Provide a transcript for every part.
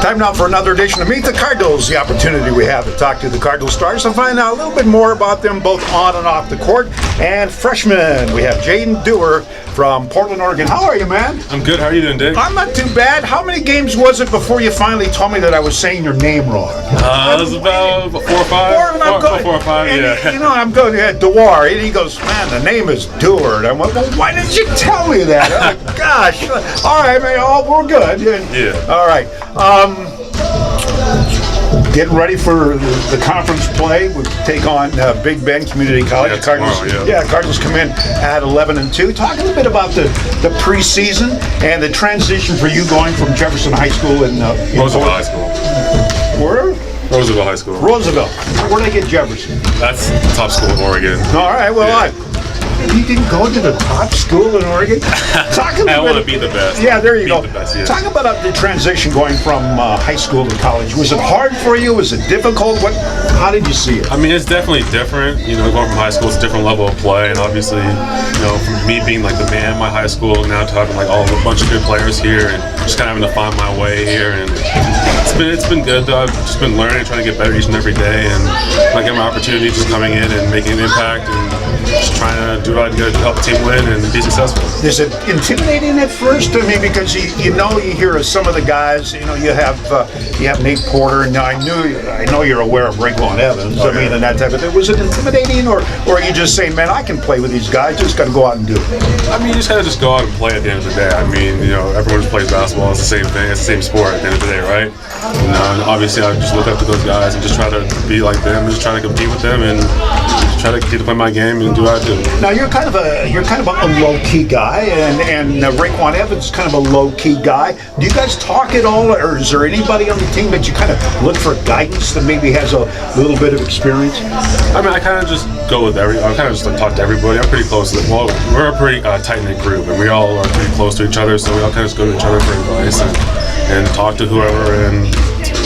Time now for another edition of Meet the Cardinals, the opportunity we have to talk to the Cardinal stars and find out a little bit more about them both on and off the court. And freshmen, we have Jaden Dewar from Portland, Oregon. How are you, man? I'm good. How are you doing, Dave? I'm not too bad. How many games was it before you finally told me that I was saying your name wrong? It was about 4 or 5. 4 or 5, and, yeah. You know, I'm going to Dewar, and he goes, man, the name is Dewar. And I went, well, why didn't you tell me that? I'm like, gosh. All right, man, we're good. Yeah. All right. Getting ready for the conference play. We take on Big Bend Community College. Yeah, Cardinals, tomorrow. Cardinals come in at 11-2. Talk a little bit about the preseason and the transition for you going from Jefferson High School and Roosevelt High School. Where? Roosevelt High School. Roosevelt. Where'd I get Jefferson? That's the top school in Oregon. All right. Well, you didn't go to the top school in Oregon? I want to be the best. Yeah, there you go. The best, yeah. Talk about the transition going from high school to college. Was it hard for you? Was it difficult? How did you see it? I mean, it's definitely different. You know, going from high school, it's a different level of play, and obviously, you know, from me being like the man in my high school now to having like a bunch of good players here, and just kind of having to find my way here, and it's been good though. I've just been learning, trying to get better each and every day, and when I get my opportunity, just coming in and making an impact and just trying to do what I can to help the team win and be successful. Is it intimidating at first? I mean, because you hear of some of the guys. You know, you have Nate Porter, and I know you're aware of Raekwon Evans. Okay. I mean, and that type of thing. Was it intimidating, or are you just saying, man, I can play with these guys. Just got to go out and do it? I mean, you just gotta go out and play at the end of the day. I mean, you know, everyone just plays basketball. It's the same thing. It's the same sport at the end of the day, right? You know, and obviously, I just look up to those guys and just try to be like them, and just try to compete with them, and just try to continue to play my game and do what I do. Now you're kind of a low key guy, and Raekwon Evans is kind of a low key guy. Do you guys talk at all, or is there anybody on the team that you kind of look for guidance that maybe has a little bit of experience? I mean, I kind of just go with I kind of just talk to everybody. I'm pretty close to them. Well, we're a pretty tight knit group, and we all are pretty close to each other, so we all kind of just go to each other for advice and talk to whoever, and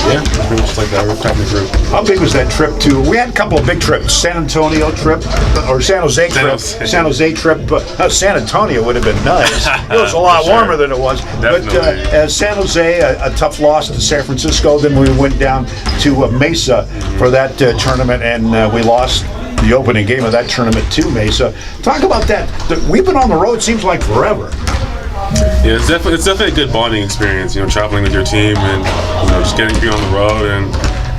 yeah, it's pretty much like that. We're a tight knit group. How big was that trip to? We had a couple of big trips. San Antonio trip, or San Jose trip. San Jose trip. San Antonio would have been nice. It was a lot warmer than it was. Definitely. But San Jose, a tough loss to San Francisco. Then we went down to Mesa for that tournament, and we lost the opening game of that tournament to Mesa. Talk about that. We've been on the road, seems like forever. Yeah, it's definitely a good bonding experience. You know, traveling with your team and just getting to be on the road, and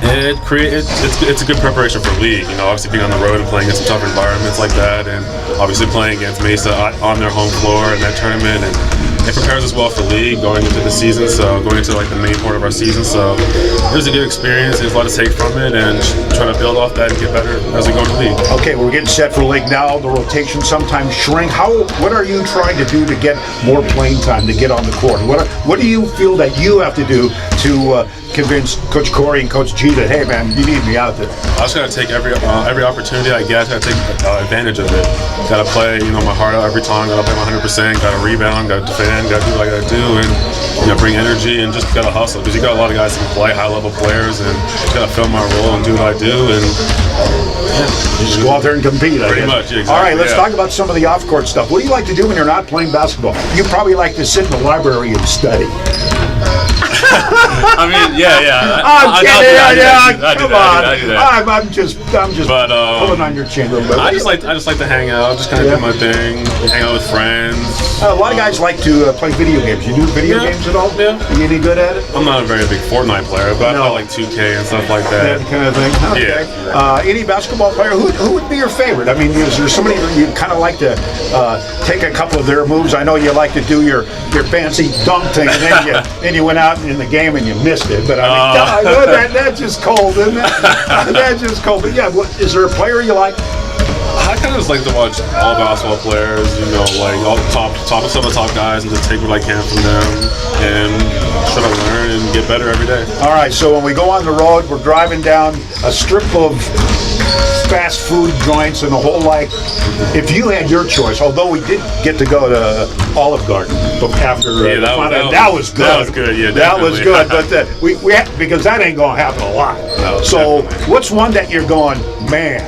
it's a good preparation for league. You know, obviously being on the road and playing in some tough environments like that, and obviously playing against Mesa on their home floor in that tournament, and it prepares us well for league going into the season. So going into like the main part of our season, so it was a good experience. There's a lot to take from it, and trying to build off that and get better as we go into league. Okay, we're getting set for league now. The rotation sometimes shrink. What are you trying to do to get more playing time to get on the court? What do you feel that you have to do to convince Coach Corey and Coach G that, hey man, you need me out there? I just gotta take every opportunity I get. Gotta take advantage of it. Gotta play, my heart out every time. Gotta play my 100%. Gotta rebound. Gotta defend. Gotta do what I gotta do, and bring energy, and just gotta hustle, because you got a lot of guys who can play, high-level players, and just gotta fill my role and do what I do, and just go out there and compete. Pretty much, yeah, exactly. All right, let's talk about some of the off-court stuff. What do you like to do when you're not playing basketball? You probably like to sit in the library and study. I mean, yeah. I'm kidding. Come on. I do that. I'm just pulling on your chin a little bit. I just like to hang out, just kind of do my thing, hang out with friends. A lot of guys like to play video games. You do video games at all? Yeah. Are you any good at it? I'm not a very big Fortnite player, but I play like 2K and stuff like that. That kind of thing. Okay. Yeah. Any basketball player? Who would be your favorite? I mean, is there somebody you kind of like to take a couple of their moves? I know you like to do your fancy dunk thing, and then you went out in the game and you missed it. But I mean, that's just cold, isn't it? That's just cold. But yeah, is there a player you like? I kind of just like to watch all basketball players, like all some of the top guys, and just take what I can from them and try to learn and get better every day. All right, so when we go on the road, we're driving down a strip of fast food joints and the whole like. If you had your choice, although we did get to go to Olive Garden after that was good. That was good, yeah. That was good, but we had, because that ain't going to happen a lot. No, so what's one that you're going, man?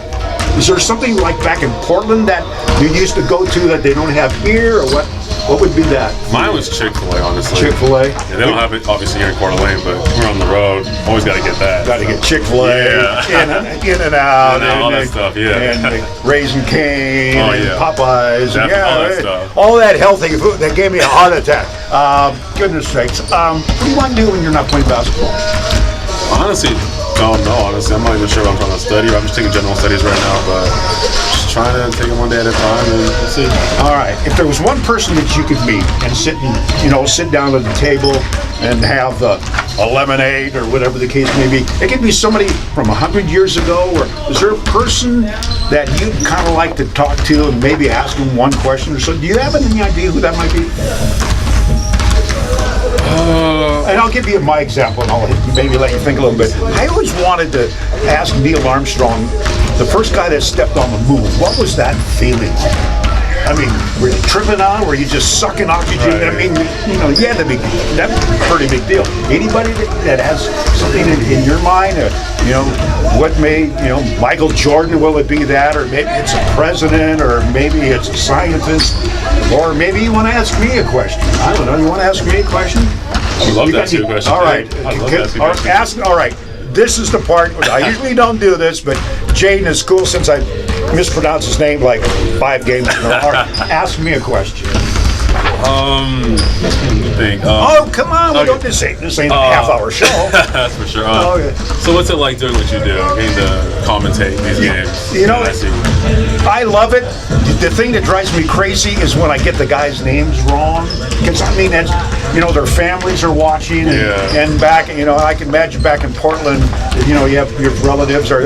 Is there something like back in Portland that you used to go to that they don't have here, or what? What would be that? Mine was Chick-fil-A, honestly. Chick-fil-A? Yeah, they don't have it obviously here in Coeur d'Alene, but we're on the road. Always got to get that. Got to get Chick-fil-A, Yeah. in and out, all that stuff, yeah. and Raising Cane, Oh, and yeah. Popeyes, and Definitely, all that stuff. all that healthy food that gave me a heart attack. Goodness sakes. What do you want to do when you're not playing basketball? Honestly, don't know. Honestly, I'm not even sure what I'm trying to study. I'm just taking general studies right now, but just trying to take it one day at a time, and we'll see. All right. If there was one person that you could meet and sit down at the table and have a lemonade or whatever the case may be, it could be somebody from 100 years ago, or is there a person that you'd kind of like to talk to and maybe ask them one question or so? Do you have any idea who that might be? And I'll give you my example, and I'll maybe let you think a little bit. I always wanted to ask Neil Armstrong, the first guy that stepped on the moon, what was that feeling? I mean, were you tripping out? Were you just sucking oxygen? Right. I mean, that's a pretty big deal. Anybody that has something in your mind, what made, Michael Jordan, will it be that? Or maybe it's a president, or maybe it's a scientist, or maybe you want to ask me a question. I don't know. You want to ask me a question? I'd love to ask you a question. All right. I'd love to ask you a question. All right. This is the part, I usually don't do this, but Jaden is cool since I mispronounced his name like 5 games in a row. All right, ask me a question. Think. Oh, come on. Okay. This ain't a half-hour show. That's for sure. Okay. So what's it like doing what you do, getting to commentate these games? I love it. The thing that drives me crazy is when I get the guys' names wrong. Because, their families are watching. And back, I can imagine back in Portland, you have your relatives are,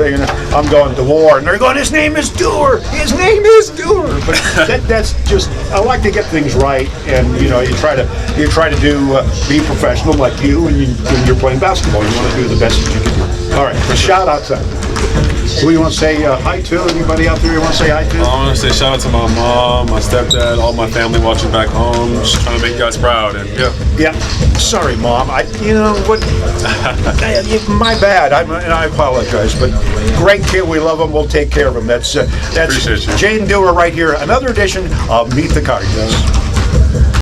I'm going Dewar, and they're going, his name is Dewar. His name is Dewar. But that's just, I like to get things right. And, you try to do, be professional like you, and when you're playing basketball, you want to do the best that you can do. All right, shout out to who you want to say hi to? Anybody out there you want to say hi to? I want to say shout out to my mom, my stepdad, all my family watching back home. Just trying to make you guys proud. And yeah. Sorry, Mom. You know what? My bad. I apologize. But great kid. We love him. We'll take care of him. That's Appreciate you. Jaden Dewar right here. Another edition of Meet the Cardinals.